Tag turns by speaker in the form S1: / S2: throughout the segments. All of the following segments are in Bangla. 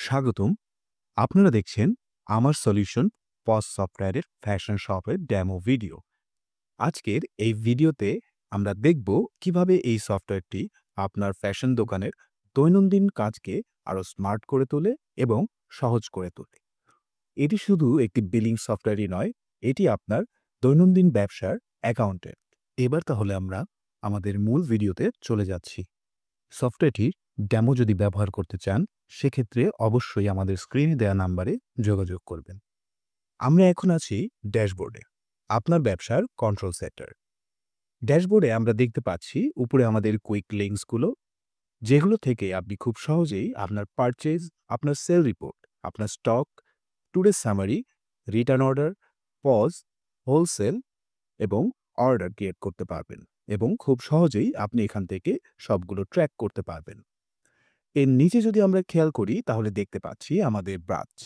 S1: স্বাগতম। আপনারা দেখছেন আমার সলিউশন পজ সফটওয়্যারের ফ্যাশন শপের ডেমো ভিডিও। আজকের এই ভিডিওতে আমরা দেখব কিভাবে এই সফটওয়্যারটি আপনার ফ্যাশন দোকানের দৈনন্দিন কাজকে আরও স্মার্ট করে তোলে এবং সহজ করে তোলে। এটি শুধু একটি বিলিং সফটওয়্যারই নয়, এটি আপনার দৈনন্দিন ব্যবসার অ্যাকাউন্টেন্ট। এবার তাহলে আমরা আমাদের মূল ভিডিওতে চলে যাচ্ছি। সফটওয়্যারটির ডেমো যদি ব্যবহার করতে চান, সেক্ষেত্রে অবশ্যই আমাদের স্ক্রিনে দেওয়া নাম্বারে যোগাযোগ করবেন। আমরা এখন আছি ড্যাশবোর্ডে, আপনার ব্যবসার কন্ট্রোল সেন্টার। ড্যাশবোর্ডে আমরা দেখতে পাচ্ছি উপরে আমাদের কুইক লিঙ্কসগুলো, যেগুলো থেকে আপনি খুব সহজেই আপনার পারচেজ, আপনার সেল রিপোর্ট, আপনার stock, today summary, return order, pause, wholesale এবং অর্ডার ক্রিয়েট করতে পারবেন এবং খুব সহজেই আপনি এখান থেকে সবগুলো ট্র্যাক করতে পারবেন। এর নিচে যদি আমরা খেয়াল করি তাহলে দেখতে পাচ্ছি আমাদের ব্রাঞ্চ।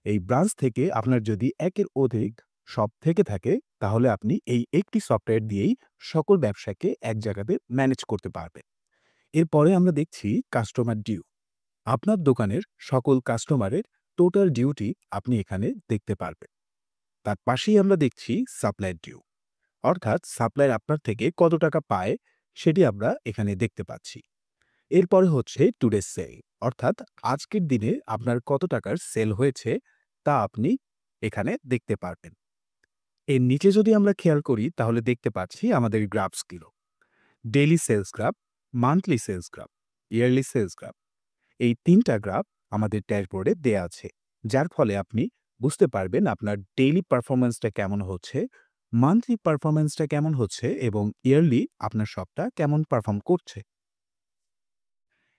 S1: এই ব্রাঞ্চ থেকে আপনার যদি একের অধিক শপ থেকে থাকে তাহলে আপনি এই একটি সফটওয়্যার দিয়েই সকল ব্যবসাকে এক জায়গাতে ম্যানেজ করতে পারবেন। এরপরে আমরা দেখছি কাস্টমার ডিউ। আপনার দোকানের সকল কাস্টমারের টোটাল ডিউটি আপনি এখানে দেখতে পারবেন। তার পাশেই আমরা দেখছি সাপ্লায়ার ডিউ, অর্থাৎ সাপ্লায়ার আপনার থেকে কত টাকা পায় সেটি আমরা এখানে দেখতে পাচ্ছি। এরপরে হচ্ছে টুডে সেল, অর্থাৎ আজকের দিনে আপনার কত টাকার সেল হয়েছে তা আপনি এখানে দেখতে পারবেন। এর নিচে যদি আমরা খেয়াল করি তাহলে দেখতে পাচ্ছি আমাদের গ্রাফসগুলো, daily sales graph, monthly sales graph, yearly sales graph. এই তিনটা গ্রাফ আমাদের ড্যাশবোর্ডে দেয়া আছে, যার ফলে আপনি বুঝতে পারবেন আপনার ডেইলি পারফরমেন্সটা কেমন হচ্ছে, মান্থলি পারফরমেন্সটা কেমন হচ্ছে এবং ইয়ারলি আপনার শপটা কেমন পারফর্ম করছে।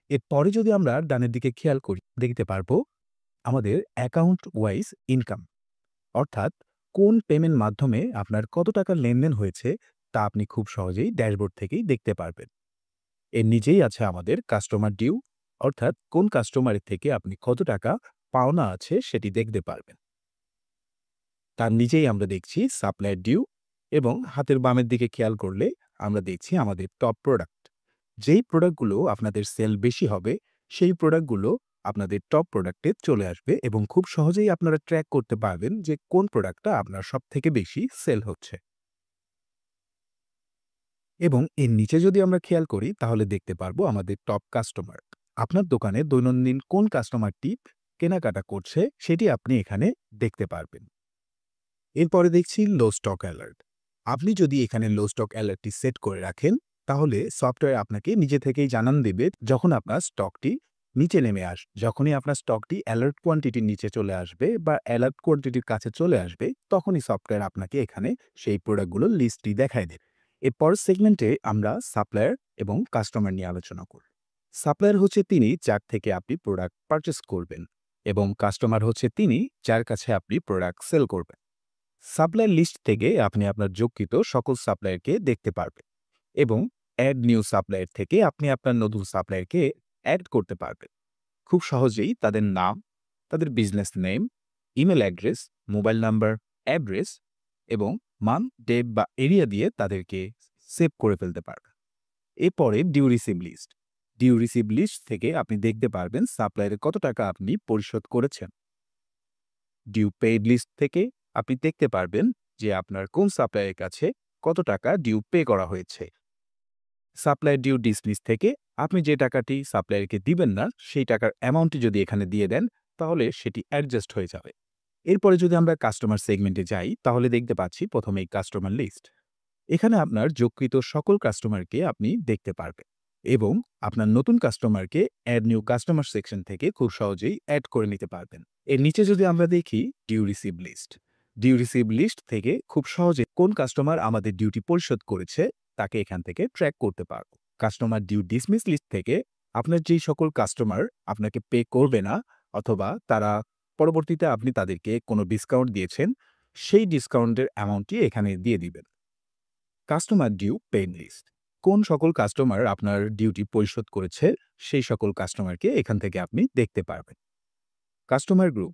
S1: এরপরে যদি আমরা ডানের দিকে খেয়াল করি দেখতে পারবো আমাদের অ্যাকাউন্ট ওয়াইজ ইনকাম, অর্থাৎ কোন পেমেন্ট মাধ্যমে আপনার কত টাকা লেনদেন হয়েছে তা আপনি খুব সহজেই ড্যাশবোর্ড থেকেই দেখতে পারবেন। এর নিচেই আছে আমাদের কাস্টমার ডিউ, অর্থাৎ কোন কাস্টমারের থেকে আপনি কত টাকা পাওনা আছে সেটি দেখতে পারবেন। তার নিচেই আমরা দেখছি সাপ্লায়ার ডিউ এবং হাতের বামের দিকে খেয়াল করলে আমরা দেখছি আমাদের টপ প্রোডাক্ট। যেই প্রোডাক্টগুলো আপনাদের সেল বেশি হবে সেই প্রোডাক্টগুলো আপনাদের টপ প্রোডাক্টে চলে আসবে এবং খুব সহজেই আপনারা ট্র্যাক করতে পারবেন যে কোন প্রোডাক্টটা আপনার সব থেকে বেশি সেল হচ্ছে। এবং এর নিচে যদি আমরা খেয়াল করি তাহলে দেখতে পারবো আমাদের টপ কাস্টমার। আপনার দোকানে দৈনন্দিন কোন কাস্টমারটি কেনাকাটা করছে সেটি আপনি এখানে দেখতে পারবেন। এরপরে দেখছি লো স্টক অ্যালার্ট। আপনি যদি এখানে লো স্টক অ্যালার্টটি সেট করে রাখেন তাহলে সফটওয়্যার আপনাকে নিজে থেকেই জানান দেবে যখন আপনার স্টকটি নিচে নেমে যখনই আপনার স্টকটি অ্যালার্ট কোয়ান্টিটির নিচে চলে আসবে বা অ্যালার্ট কোয়ান্টিটির কাছে চলে আসবে, তখনই সফটওয়্যার আপনাকে এখানে সেই প্রোডাক্টগুলোর লিস্টটি দেখায় দেবে। এরপর সেগমেন্টে আমরা সাপ্লায়ার এবং কাস্টমার নিয়ে আলোচনা করব। সাপ্লায়ার হচ্ছে তিনি যার থেকে আপনি প্রোডাক্ট পারচেস করবেন এবং কাস্টমার হচ্ছে তিনি যার কাছে আপনি প্রোডাক্ট সেল করবেন। সাপ্লায়ার লিস্ট থেকে আপনি আপনার যোগকৃত সকল সাপ্লায়ারকে দেখতে পারবেন এবং অ্যাড নিউ সাপ্লায়ার থেকে আপনি আপনার নতুন সাপ্লায়ারকে অ্যাড করতে পারবেন। খুব সহজেই তাদের নাম, তাদের business name, email address, mobile number, address এবং মান, ডেট বা এরিয়া দিয়ে তাদেরকে সেভ করে ফেলতে পারবেন। এরপরে due receive list. Due receive list থেকে আপনি দেখতে পারবেন সাপ্লায়ারের কত টাকা আপনি পরিশোধ করেছেন। ডিউ পেইড লিস্ট থেকে আপনি দেখতে পারবেন যে আপনার কোন সাপ্লায়ারের কাছে কত টাকা ডিউ পে করা হয়েছে। সাপ্লায়ার ডিউ ডিসমিস থেকে আপনি যে টাকাটি সাপ্লায়ারকে দিবেন না সেই টাকার অ্যামাউন্টটি যদি এখানে দিয়ে দেন তাহলে সেটি অ্যাডজাস্ট হয়ে যাবে। এরপরে যদি আমরা কাস্টমার সেগমেন্টে যাই তাহলে দেখতে পাচ্ছি প্রথমেই কাস্টমার লিস্ট। এখানে আপনার যোগকৃত সকল কাস্টমারকে আপনি দেখতে পারবেন এবং আপনার নতুন কাস্টমারকে অ্যাড নিউ কাস্টমার সেকশন থেকে খুব সহজেই অ্যাড করে নিতে পারবেন। এর নিচে যদি আমরা দেখি due receive list, due receive list থেকে খুব সহজে কোন কাস্টমার আমাদের ডিউটি পরিশোধ করেছে তাকে এখান থেকে ট্র্যাক করতে পারব। কাস্টমার ডিউ ডিসমিস লিস্ট থেকে আপনার যেই সকল কাস্টমার আপনাকে পে করবে না অথবা তারা পরবর্তীতে আপনি তাদেরকে কোনো ডিসকাউন্ট দিয়েছেন সেই ডিসকাউন্টের অ্যামাউন্টটি এখানে দিয়ে দিবেন। কাস্টমার ডিউ পেইড লিস্ট, কোন সকল কাস্টমার আপনার ডিউটি পরিশোধ করেছে সেই সকল কাস্টমারকে এখান থেকে আপনি দেখতে পারবেন। কাস্টমার গ্রুপ,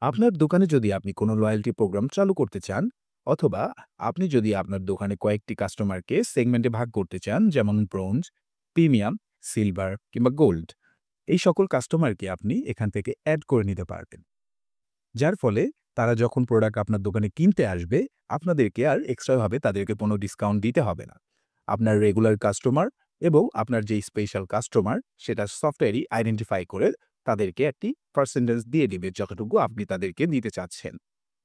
S1: আপনার দোকানে যদি আপনি কোনো লয়্যালটি প্রোগ্রাম চালু করতে চান অথবা আপনি যদি আপনার দোকানে কয়েকটি কাস্টমারকে সেগমেন্টে ভাগ করতে চান, যেমন ব্রোঞ্জ, প্রিমিয়াম, সিলভার কিংবা গোল্ড, এই সকল কাস্টমারকে আপনি এখান থেকে অ্যাড করে নিতে পারবেন। যার ফলে তারা যখন প্রোডাক্ট আপনার দোকানে কিনতে আসবে, আপনাদেরকে আর এক্সট্রাভাবে তাদেরকে কোনো ডিসকাউন্ট দিতে হবে না। আপনার রেগুলার কাস্টমার এবং আপনার যেই স্পেশাল কাস্টমার, সেটা সফটওয়্যারই আইডেন্টিফাই করে তাদেরকে একটি পার্সেন্টেজ দিয়ে দিবে, যতটুকু আপনি তাদেরকে দিতে চাচ্ছেন।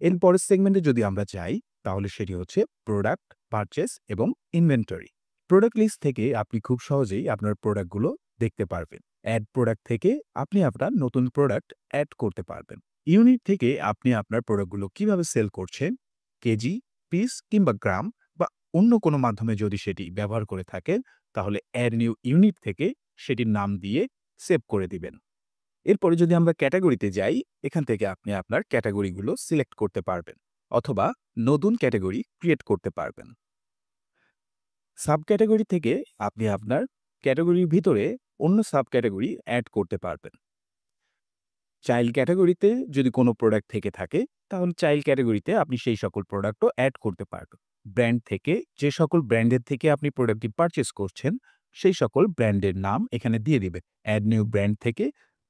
S1: এরপরের সেগমেন্টে যদি আমরা যাই, তাহলে সেটি হচ্ছে প্রোডাক্ট, পারচেজ এবং ইনভেন্টরি। প্রোডাক্ট লিস্ট থেকে আপনি খুব সহজেই আপনার প্রোডাক্টগুলো দেখতে পারবেন। অ্যাড প্রোডাক্ট থেকে আপনি আপনার নতুন প্রোডাক্ট অ্যাড করতে পারবেন। ইউনিট থেকে আপনি আপনার প্রোডাক্টগুলো কিভাবে সেল করছেন, কেজি, পিস কিংবা গ্রাম বা অন্য কোনো মাধ্যমে যদি সেটি ব্যবহার করে থাকেন, তাহলে অ্যাড নিউ ইউনিট থেকে সেটির নাম দিয়ে সেভ করে দিবেন। এরপরে যদি আমরা ক্যাটাগরিতে যাই, এখান থেকে আপনি আপনার ক্যাটাগরিগুলো সিলেক্ট করতে পারবেন অথবা নতুন ক্যাটাগরি ক্রিয়েট করতে পারবেন। সাব ক্যাটাগরি থেকে আপনি আপনার ক্যাটাগরির ভিতরে অন্য সাব ক্যাটাগরি অ্যাড করতে পারবেন। চাইল্ড ক্যাটাগরিতে যদি কোনো প্রোডাক্ট থেকে থাকে, তাহলে চাইল্ড ক্যাটাগরিতে আপনি সেই সকল প্রোডাক্টও অ্যাড করতে পারবেন। ব্র্যান্ড থেকে যে সকল ব্র্যান্ডের থেকে আপনি প্রোডাক্টটি পারচেস করছেন, সেই সকল ব্র্যান্ডের নাম এখানে দিয়ে দিবেন। অ্যাড নিউ ব্র্যান্ড থেকে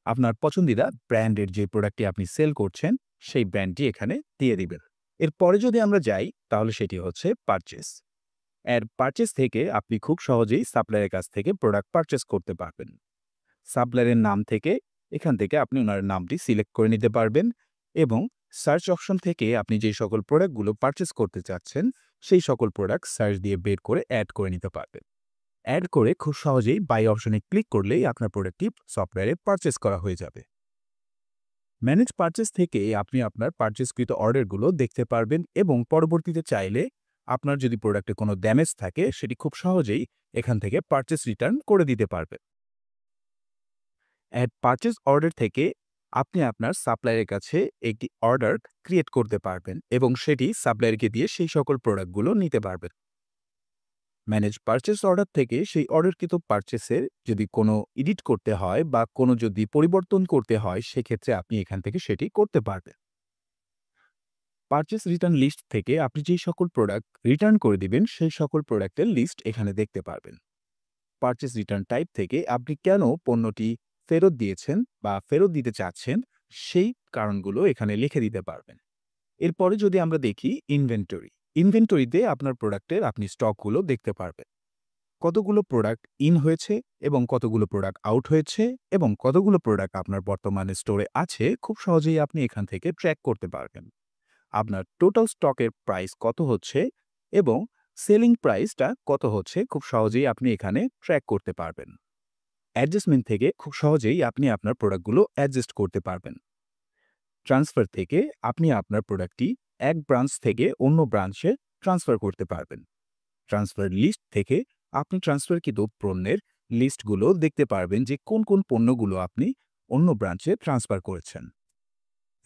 S1: আপনার পছন্দিদা ব্র্যান্ডের যে প্রোডাক্টটি আপনি সেল করছেন, সেই ব্র্যান্ডটি এখানে দিয়ে দিবেন। এরপরে যদি আমরা যাই, তাহলে সেটি হচ্ছে পারচেস। অ্যাড পারচেস থেকে আপনি খুব সহজেই সাপ্লায়ারের কাছ থেকে প্রোডাক্ট পারচেস করতে পারবেন। সাপ্লায়ারের নাম থেকে এখান থেকে আপনি ওনার নামটি সিলেক্ট করে নিতে পারবেন এবং সার্চ অপশন থেকে আপনি যে সকল প্রোডাক্টগুলো পারচেস করতে চাচ্ছেন, সেই সকল প্রোডাক্ট সার্চ দিয়ে বের করে অ্যাড করে নিতে পারবেন। অ্যাড করে খুব সহজেই বাই অপশনে ক্লিক করলেই আপনার প্রোডাক্টটি সফটওয়্যারে পারচেস করা হয়ে যাবে। ম্যানেজ পারচেস থেকে আপনি আপনার পারচেসকৃত অর্ডারগুলো দেখতে পারবেন এবং পরবর্তীতে চাইলে আপনার যদি প্রোডাক্টে কোনো ড্যামেজ থাকে, সেটি খুব সহজেই এখান থেকে পারচেস রিটার্ন করে দিতে পারবেন। অ্যাড পারচেজ অর্ডার থেকে আপনি আপনার সাপ্লায়ারের কাছে একটি অর্ডার ক্রিয়েট করতে পারবেন এবং সেটি সাপ্লায়ারকে দিয়ে সেই সকল প্রোডাক্টগুলো নিতে পারবেন। ম্যানেজ পারচেজ অর্ডার থেকে সেই অর্ডারকৃত পারচেসের যদি কোনো এডিট করতে হয় বা কোনো যদি পরিবর্তন করতে হয়, সেক্ষেত্রে আপনি এখান থেকে সেটি করতে পারবেন। পারচেস রিটার্ন লিস্ট থেকে আপনি যেই সকল প্রোডাক্ট রিটার্ন করে দিবেন, সেই সকল প্রোডাক্টের লিস্ট এখানে দেখতে পারবেন। পারচেস রিটার্ন টাইপ থেকে আপনি কেন পণ্যটি ফেরত দিয়েছেন বা ফেরত দিতে চাচ্ছেন, সেই কারণগুলো এখানে লিখে দিতে পারবেন। এরপরে যদি আমরা দেখি ইনভেন্টরি। ইনভেন্টরিতে আপনার প্রোডাক্টের আপনি স্টকগুলো দেখতে পারবেন। কতগুলো প্রোডাক্ট ইন হয়েছে এবং কতগুলো প্রোডাক্ট আউট হয়েছে এবং কতগুলো প্রোডাক্ট আপনার বর্তমানে স্টোরে আছে, খুব সহজেই আপনি এখান থেকে ট্র্যাক করতে পারবেন। আপনার টোটাল স্টকের প্রাইস কত হচ্ছে এবং সেলিং প্রাইসটা কত হচ্ছে, খুব সহজেই আপনি এখানে ট্র্যাক করতে পারবেন। অ্যাডজাস্টমেন্ট থেকে খুব সহজেই আপনি আপনার প্রোডাক্টগুলো অ্যাডজাস্ট করতে পারবেন। ট্রান্সফার থেকে আপনি আপনার প্রোডাক্টটি এক ব্রাঞ্চ থেকে অন্য ব্রাঞ্চে ট্রান্সফার করতে পারবেন। ট্রান্সফার লিস্ট থেকে আপনি ট্রান্সফারকৃত পণ্যের লিস্টগুলো দেখতে পারবেন যে কোন কোন পণ্যগুলো আপনি অন্য ব্রাঞ্চে ট্রান্সফার করেছেন।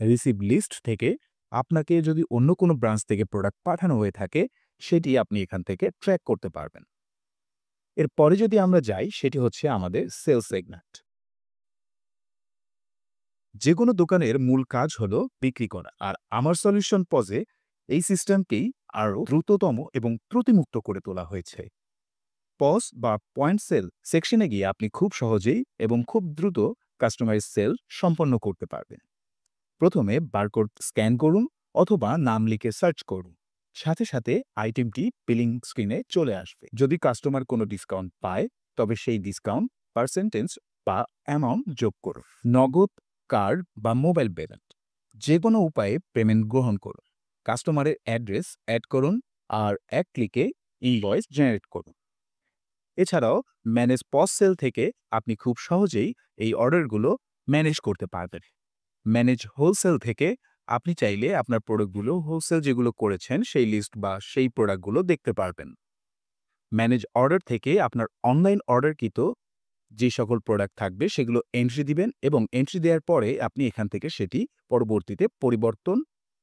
S1: রিসিভ লিস্ট থেকে আপনাকে যদি অন্য কোনো ব্রাঞ্চ থেকে প্রোডাক্ট পাঠানো হয়ে থাকে, সেটি আপনি এখান থেকে ট্র্যাক করতে পারবেন। এরপরে যদি আমরা যাই, সেটি হচ্ছে আমাদের সেলস সেগমেন্ট। যে কোনো দোকানের মূল কাজ হলো বিক্রি করা, আর আমার সলিউশন পজে এই সিস্টেমকেই আরও দ্রুততম এবং ত্রুটিমুক্ত করে তোলা হয়েছে। পজ বা পয়েন্ট সেল সেকশনে গিয়ে আপনি খুব সহজেই এবং খুব দ্রুত কাস্টমাইজ সেল সম্পন্ন করতে পারবেন। প্রথমে বারকোড স্ক্যান করুন অথবা নাম লিখে সার্চ করুন, সাথে সাথে আইটেমটি বিলিং স্ক্রিনে চলে আসবে। যদি কাস্টমার কোনো ডিসকাউন্ট পায়, তবে সেই ডিসকাউন্ট পার্সেন্টেজ বা অ্যামাউন্ট যোগ করুন। নগদ, কার্ড বা মোবাইল পেমেন্ট, যে কোনো উপায়ে পেমেন্ট গ্রহণ করুন। কাস্টমারের অ্যাড্রেস অ্যাড করুন আর এক ক্লিকে ইনভয়েস জেনারেট করুন। এছাড়াও ম্যানেজ পজ সেল থেকে আপনি খুব সহজেই এই অর্ডারগুলো ম্যানেজ করতে পারবেন। ম্যানেজ হোলসেল থেকে আপনি চাইলে আপনার প্রোডাক্টগুলো হোলসেল যেগুলো করেছেন, সেই লিস্ট বা সেই প্রোডাক্টগুলো দেখতে পারবেন। ম্যানেজ অর্ডার থেকে আপনার অনলাইন অর্ডারকৃত যে সকল প্রোডাক্ট থাকবে, সেগুলো এন্ট্রি দিবেন এবং এন্ট্রি দেওয়ার পরে আপনি এখান থেকে সেটি পরবর্তীতে পরিবর্তন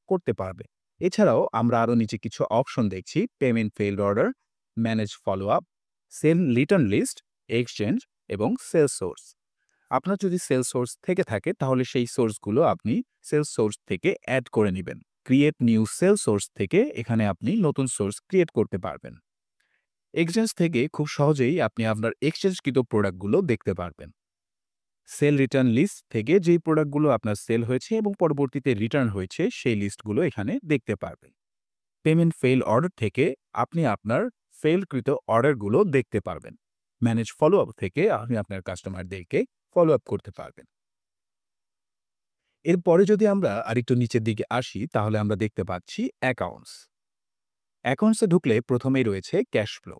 S1: করতে পারবেন। এছাড়াও আমরা আরও নিচে কিছু অপশন দেখছি: payment failed order, manage follow up, sale return list, exchange এবং সেল সোর্স। আপনার যদি সেল সোর্স থেকে থাকে, তাহলে সেই সোর্সগুলো আপনি সেল সোর্স থেকে অ্যাড করে নেবেন। ক্রিয়েট নিউ সেল সোর্স থেকে এখানে আপনি নতুন সোর্স ক্রিয়েট করতে পারবেন। এক্সচেঞ্জ থেকে খুব সহজেই আপনি আপনার এক্সচেঞ্জকৃত প্রোডাক্টগুলো দেখতে পারবেন। সেল রিটার্ন লিস্ট থেকে যেই প্রোডাক্টগুলো আপনার সেল হয়েছে এবং পরবর্তীতে রিটার্ন হয়েছে সেই লিস্টগুলো এখানে দেখতে পারবেন। পেমেন্ট ফেইল অর্ডার থেকে আপনি আপনার ফেইলকৃত অর্ডারগুলো দেখতে পারবেন। ম্যানেজ ফলো আপ থেকে আপনি আপনার কাস্টমারদেরকে ফলো আপ করতে পারবেন। এরপরে যদি আমরা আরেকটু নিচের দিকে আসি তাহলে আমরা দেখতে পাচ্ছি অ্যাকাউন্টস। অ্যাকাউন্টসে ঢুকলে প্রথমেই রয়েছে ক্যাশ ফ্লো।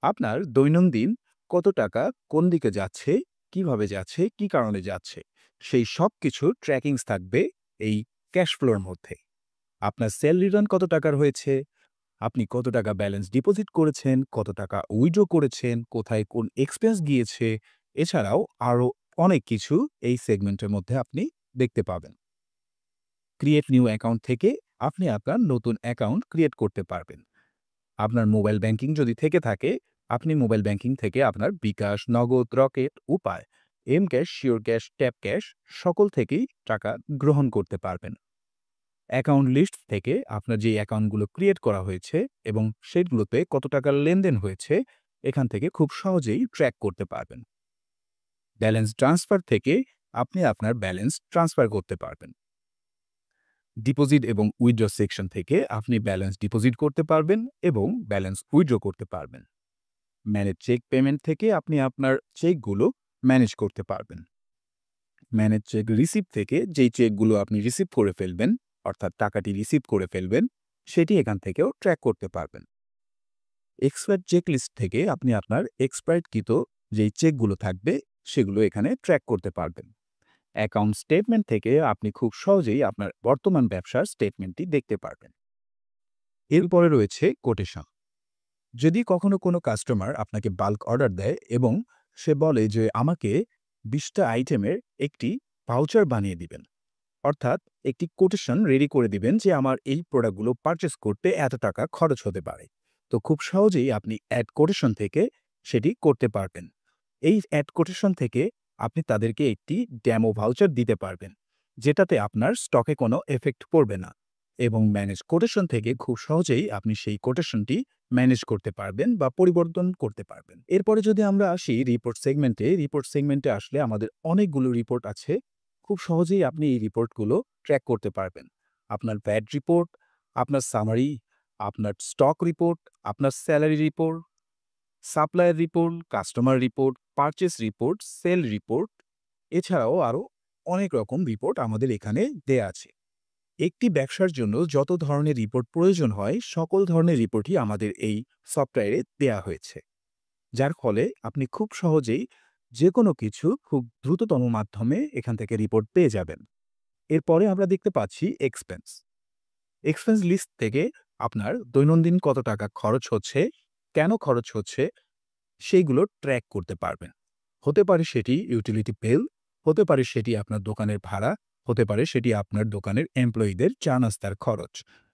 S1: আপনার দৈনন্দিন কত টাকা কোন দিকে যাচ্ছে, কিভাবে যাচ্ছে, কি কারণে যাচ্ছে, সেই সব কিছু ট্র্যাকিংস থাকবে এই ক্যাশ ফ্লোর মধ্যে। আপনার সেল রিটার্ন কত টাকার হয়েছে, আপনি কত টাকা ব্যালেন্স ডিপোজিট করেছেন, কত টাকা উইথড্র করেছেন, কোথায় কোন এক্সপেন্স গিয়েছে, এছাড়াও আরও অনেক কিছু এই সেগমেন্টের মধ্যে আপনি দেখতে পাবেন। ক্রিয়েট নিউ অ্যাকাউন্ট থেকে আপনি আপনার নতুন অ্যাকাউন্ট ক্রিয়েট করতে পারবেন। আপনার মোবাইল ব্যাংকিং যদি থেকে থাকে, আপনি মোবাইল ব্যাংকিং থেকে আপনার বিকাশ, Nagad, Rocket, Upay, M Cash, Sure Cash, Tap Cash সকল থেকেই টাকা গ্রহণ করতে পারবেন। অ্যাকাউন্ট লিস্ট থেকে আপনার যে অ্যাকাউন্টগুলো ক্রিয়েট করা হয়েছে এবং সেগুলোতে কত টাকার লেনদেন হয়েছে এখান থেকে খুব সহজেই ট্র্যাক করতে পারবেন। ব্যালেন্স ট্রান্সফার থেকে আপনি আপনার ব্যালেন্স ট্রান্সফার করতে পারবেন। ডিপোজিট এবং উইথড্র সেকশন থেকে আপনি ব্যালেন্স ডিপোজিট করতে পারবেন এবং ব্যালেন্স উইথড্র করতে পারবেন। ম্যানেজ চেক পেমেন্ট থেকে আপনি আপনার চেকগুলো ম্যানেজ করতে পারবেন। ম্যানেজ চেক রিসিভ থেকে যেই চেকগুলো আপনি রিসিভ করে ফেলবেন, অর্থাৎ টাকাটি রিসিভ করে ফেলবেন, সেটি এখান থেকেও ট্র্যাক করতে পারবেন। এক্সপায়ার্ড চেক লিস্ট থেকে আপনি আপনার এক্সপায়ার্ডকৃত যেই চেকগুলো থাকবে সেগুলো এখানে ট্র্যাক করতে পারবেন। অ্যাকাউন্ট স্টেটমেন্ট থেকে আপনি খুব সহজেই আপনার বর্তমান ব্যবসার স্টেটমেন্টটি দেখতে পারবেন। এরপরে রয়েছে কোটেশন। যদি কখনো কোনো কাস্টমার আপনাকে বাল্ক অর্ডার দেয় এবং সে বলে যে আমাকে 20টা আইটেমের একটি ভাউচার বানিয়ে দিবেন, অর্থাৎ একটি কোটেশন রেডি করে দিবেন যে আমার এই প্রোডাক্টগুলো পারচেস করতে এত টাকা খরচ হতে পারে, তো খুব সহজেই আপনি অ্যাড কোটেশন থেকে সেটি করতে পারবেন। এই অ্যাড কোটেশন থেকে আপনি তাদেরকে একটি ডেমো ভাউচার দিতে পারবেন, যেটাতে আপনার স্টকে কোনো এফেক্ট পড়বে না, এবং ম্যানেজ কোটেশন থেকে খুব সহজেই আপনি সেই কোটেশনটি ম্যানেজ করতে পারবেন বা পরিবর্তন করতে পারবেন। এরপরে যদি আমরা আসি রিপোর্ট সেগমেন্টে, রিপোর্ট সেগমেন্টে আসলে আমাদের অনেকগুলো রিপোর্ট আছে। খুব সহজেই আপনি এই রিপোর্টগুলো ট্র্যাক করতে পারবেন। আপনার ভ্যাট রিপোর্ট, আপনার সামারি, আপনার স্টক রিপোর্ট, আপনার salary report, supplier report, customer report, purchase report, sell report, এছাড়াও আরও অনেক রকম রিপোর্ট আমাদের এখানে দেয়া আছে। একটি ব্যবসার জন্য যত ধরনের রিপোর্ট প্রয়োজন হয় সকল ধরনের রিপোর্টই আমাদের এই সফটওয়্যারে দেয়া হয়েছে, যার ফলে আপনি খুব সহজেই যে কোনো কিছু খুব দ্রুততম মাধ্যমে এখান থেকে রিপোর্ট পেয়ে যাবেন। এরপরে আমরা দেখতে পাচ্ছি এক্সপেন্স। এক্সপেন্স লিস্ট থেকে আপনার দৈনন্দিন কত টাকা খরচ হচ্ছে, কেন খরচ হচ্ছে, সেইগুলো ট্র্যাক করতে পারবেন। হতে পারে সেটি ইউটিলিটি বিল, হতে পারে সেটি আপনার দোকানের ভাড়া, হতে পারে সেটি আপনার দোকানের এমপ্লয়িদের চা নাস্তার খরচ।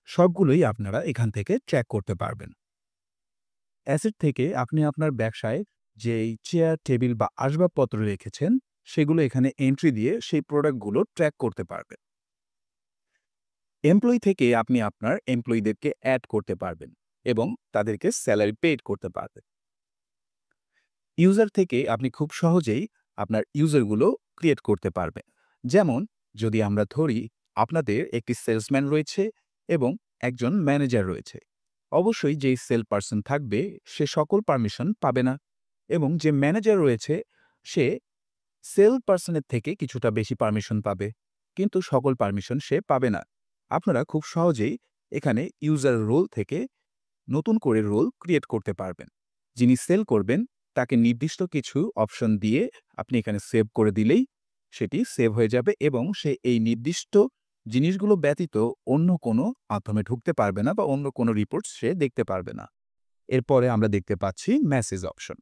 S1: সবগুলোই আপনারা এখান থেকে ট্র্যাক করতে পারবেন। অ্যাসেট থেকে আপনি আপনার ব্যবসায় যেই চেয়ার, টেবিল বা আসবাবপত্র রেখেছেন সেগুলো এখানে এন্ট্রি দিয়ে সেই প্রোডাক্টগুলো ট্র্যাক করতে পারবেন। এমপ্লয়ি থেকে আপনি আপনার এমপ্লয়িদেরকে অ্যাড করতে পারবেন এবং তাদেরকে স্যালারি পেইড করতে পারবেন। ইউজার থেকে আপনি খুব সহজেই আপনার ইউজারগুলো ক্রিয়েট করতে পারবেন। যেমন যদি আমরা ধরি আপনাদের একটি সেলসম্যান রয়েছে এবং একজন ম্যানেজার রয়েছে। অবশ্যই যেই সেল পারসন থাকবে সে সকল পারমিশন পাবে না, এবং যে ম্যানেজার রয়েছে সে সেল পারসনের থেকে কিছুটা বেশি পারমিশন পাবে, কিন্তু সকল পারমিশন সে পাবে না। আপনারা খুব সহজেই এখানে ইউজার রোল থেকে নতুন করে রোল ক্রিয়েট করতে পারবেন। যিনি সেল করবেন তাকে নির্দিষ্ট কিছু অপশন দিয়ে আপনি এখানে সেভ করে দিলেই সেটি সেভ হয়ে যাবে এবং সে এই নির্দিষ্ট জিনিসগুলো ব্যতীত অন্য কোনো মাধ্যমে ঢুকতে পারবে না বা অন্য কোনো রিপোর্ট সে দেখতে পারবে না। এরপরে আমরা দেখতে পাচ্ছি মেসেজ অপশন।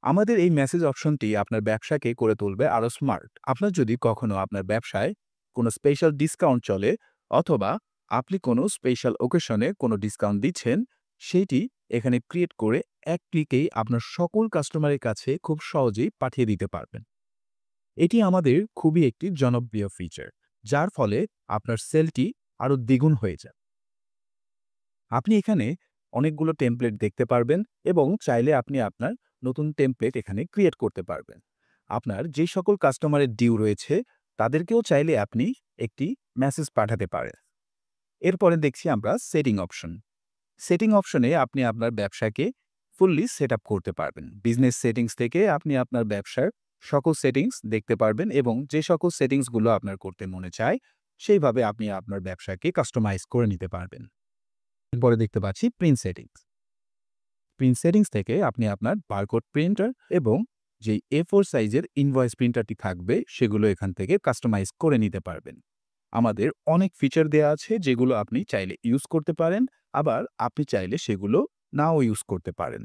S1: আমাদের এই মেসেজ অপশনটি আপনার ব্যবসাকে করে তুলবে আরও স্মার্ট। আপনার যদি কখনো আপনার ব্যবসায় কোনো স্পেশাল ডিসকাউন্ট চলে অথবা আপনি কোনো স্পেশাল ওকেশনে কোনো ডিসকাউন্ট দিচ্ছেন, সেইটি এখানে ক্রিয়েট করে এক ক্লিকেই আপনার সকল কাস্টমারের কাছে খুব সহজেই পাঠিয়ে দিতে পারবেন। এটি আমাদের খুবই একটি জনপ্রিয় ফিচার, যার ফলে আপনার সেলটি আরও দ্বিগুণ হয়ে যায়। আপনি এখানে অনেকগুলো টেমপ্লেট দেখতে পারবেন এবং চাইলে আপনি আপনার নতুন টেমপ্লেট এখানে ক্রিয়েট করতে পারবেন। আপনার যে সকল কাস্টমারের ডিউ রয়েছে তাদেরকেও চাইলে আপনি একটি মেসেজ পাঠাতে পারেন। এরপরে দেখছি আমরা সেটিং অপশন। সেটিং অপশনে আপনি আপনার ব্যবসাকে ফুললি সেট আপ করতে পারবেন। বিজনেস সেটিংস থেকে আপনি আপনার ব্যবসার সকল সেটিংস দেখতে পারবেন এবং যে সকল সেটিংসগুলো আপনার করতে মনে চায় সেইভাবে আপনি আপনার ব্যবসাকে কাস্টমাইজ করে নিতে পারবেন। এরপরে দেখতে পাচ্ছি প্রিন্ট সেটিংস। প্রিন্ট সেটিংস থেকে আপনি আপনার বারকোড প্রিন্টার এবং যে A4 সাইজের ইনভয়েস প্রিন্টারটি থাকবে সেগুলো এখান থেকে কাস্টমাইজ করে নিতে পারবেন। আমাদের অনেক ফিচার দেয়া আছে যেগুলো আপনি চাইলে ইউজ করতে পারেন, আবার আপনি চাইলে সেগুলো নাও ইউজ করতে পারেন।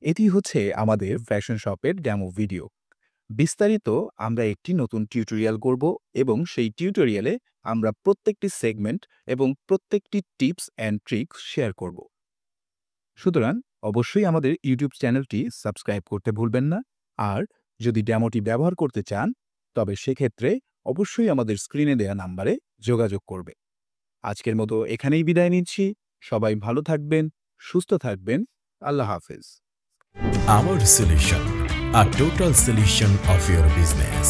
S1: এটি হচ্ছে আমাদের ফ্যাশন শপের ডেমো ভিডিও। বিস্তারিত আমরা একটি নতুন টিউটোরিয়াল করব এবং সেই টিউটোরিয়ালে আমরা প্রত্যেকটি সেগমেন্ট এবং প্রত্যেকটি টিপস অ্যান্ড ট্রিক্স শেয়ার করব। সুতরাং অবশ্যই আমাদের ইউটিউব চ্যানেলটি সাবস্ক্রাইব করতে ভুলবেন না। আর যদি ডেমোটি ব্যবহার করতে চান তবে সেক্ষেত্রে অবশ্যই আমাদের স্ক্রিনে দেয়া নাম্বারে যোগাযোগ করবে। আজকের মতো এখানেই বিদায় নিচ্ছি। সবাই ভালো থাকবেন, সুস্থ থাকবেন। আল্লাহ হাফেজ।
S2: Our solution, a total solution of your business.